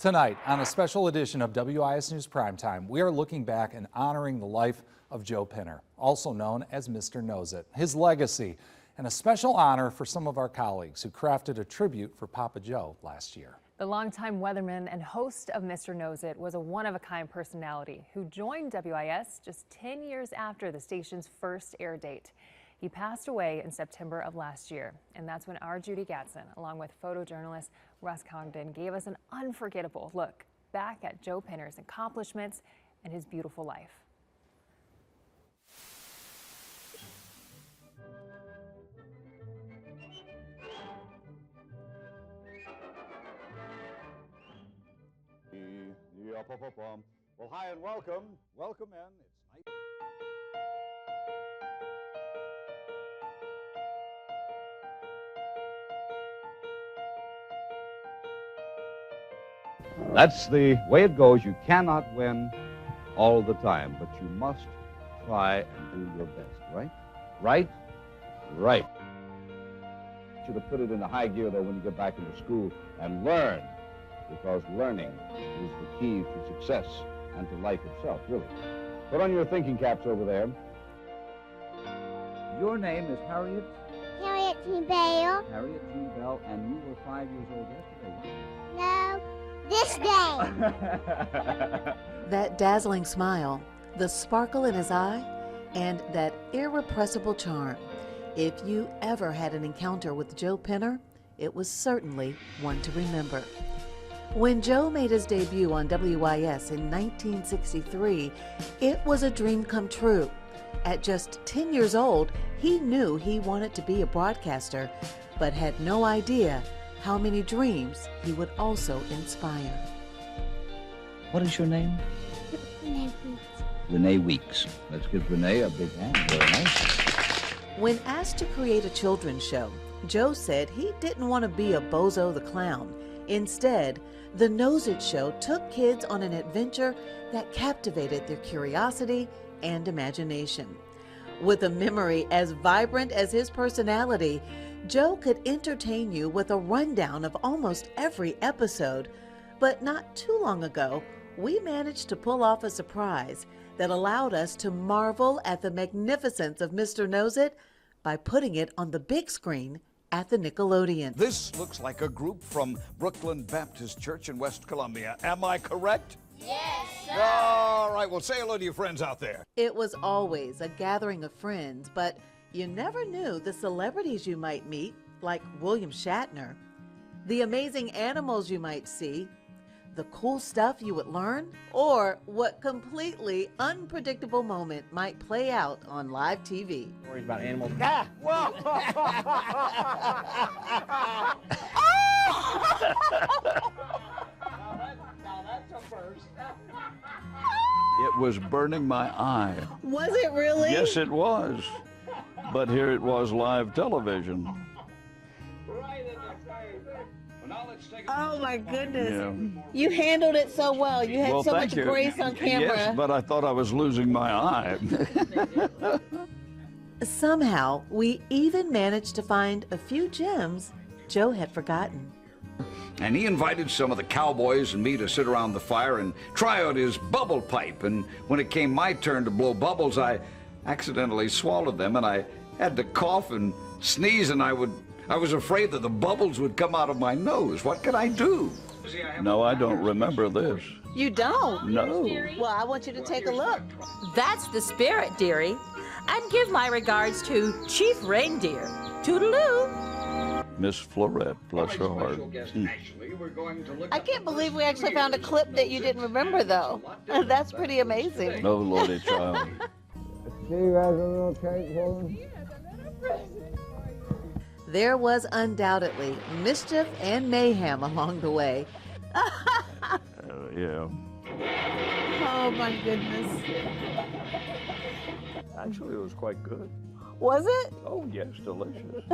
Tonight, on a special edition of WIS News Primetime, we are looking back and honoring the life of Joe Pinner, also known as Mr. Knozit, his legacy, and a special honor for some of our colleagues who crafted a tribute for Papa Joe last year. The longtime weatherman and host of Mr. Knozit was a one-of-a-kind personality who joined WIS just 10 years after the station's first air date. He passed away in September of last year, and that's when our Judy Gatson, along with photojournalist Russ Congdon, gave us an unforgettable look back at Joe Pinner's accomplishments and his beautiful life. Well, hi and welcome. Welcome in. It's nice. That's the way it goes. You cannot win all the time, but you must try and do your best, right? Right? Right. You should have put it in a high gear, though, when you get back into school and learn, because learning is the key to success and to life itself, really. Put on your thinking caps over there. Your name is Harriet? Harriet Jean Bell. Harriet Jean Bell, and you were 5 years old yesterday. No, this day. That dazzling smile, the sparkle in his eye, and that irrepressible charm. If you ever had an encounter with Joe Pinner, it was certainly one to remember. When Joe made his debut on WIS in 1963, it was a dream come true. At just 10 years old, he knew he wanted to be a broadcaster, but had no idea how many dreams he would also inspire. What is your name? Renee Weeks. Let's give Renee a big hand. Very nice. When asked to create a children's show, Joe said he didn't want to be a Bozo the Clown. Instead, the Knozit Show took kids on an adventure that captivated their curiosity and imagination. With a memory as vibrant as his personality, Joe could entertain you with a rundown of almost every episode. But not too long ago, we managed to pull off a surprise that allowed us to marvel at the magnificence of Mr. Knozit by putting it on the big screen at the Nickelodeon. This looks like a group from Brooklyn Baptist Church in West Columbia. Am I correct? Yes, sir. All right, well, say hello to your friends out there. It was always a gathering of friends, but you never knew the celebrities you might meet, like William Shatner, the amazing animals you might see, the cool stuff you would learn, or what completely unpredictable moment might play out on live TV. Stories about animals. Ah, whoa! Now that's a first. It was burning my eye. Was it really? Yes, it was. But here it was live television. Right in the face. Well, now let's take a Oh my goodness. Yeah. You handled it so well. You had Well, so thank much you. grace on camera. Yes, but I thought I was losing my eye. Somehow, we even managed to find a few gems Joe had forgotten. And he invited some of the cowboys and me to sit around the fire and try out his bubble pipe. And when it came my turn to blow bubbles, I accidentally swallowed them, and I had to cough and sneeze, and I was afraid that the bubbles would come out of my nose. What could I do? No, I don't remember this. You don't? No. Well, I want you to take a look. That's the spirit, dearie. And give my regards to Chief Reindeer. Toodaloo. Miss Florette, bless her heart. I can't believe we actually found a clip that you didn't remember, though. That's pretty amazing. Oh, Lordy child. There was undoubtedly mischief and mayhem along the way. Yeah. Oh, my goodness. Actually, it was quite good. Was it? Oh, yes, delicious.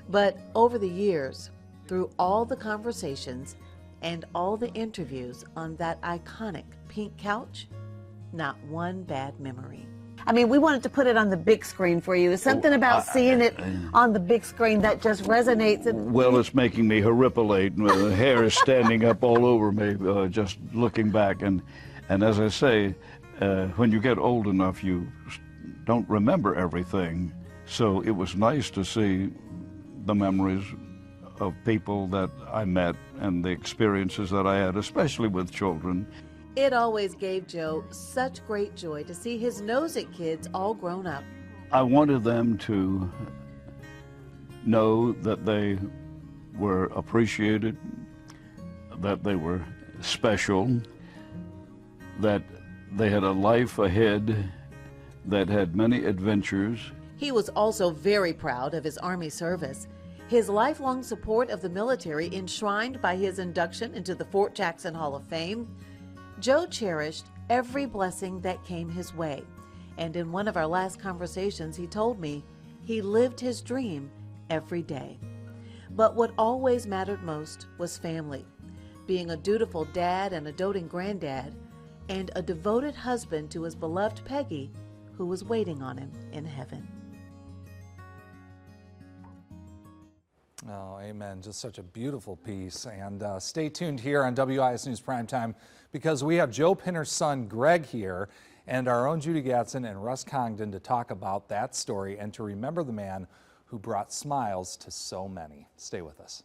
But over the years, through all the conversations and all the interviews on that iconic pink couch, not one bad memory. I mean, we wanted to put it on the big screen for you. There's something about seeing it on the big screen that just resonates. Well, it's making me horripilate. The hair is standing up all over me just looking back. And as I say, when you get old enough, you don't remember everything. So it was nice to see the memories of people that I met and the experiences that I had, especially with children. It always gave Joe such great joy to see his Knozit kids all grown up. I wanted them to know that they were appreciated, that they were special, that they had a life ahead that had many adventures. He was also very proud of his Army service. His lifelong support of the military enshrined by his induction into the Fort Jackson Hall of Fame. Joe cherished every blessing that came his way. And in one of our last conversations, he told me he lived his dream every day. But what always mattered most was family, being a dutiful dad and a doting granddad, and a devoted husband to his beloved Peggy, who was waiting on him in heaven. Oh, amen. Just such a beautiful piece. And stay tuned here on WIS News Primetime because we have Joe Pinner's son, Greg, here, and our own Judy Gatson and Russ Congdon to talk about that story and to remember the man who brought smiles to so many. Stay with us.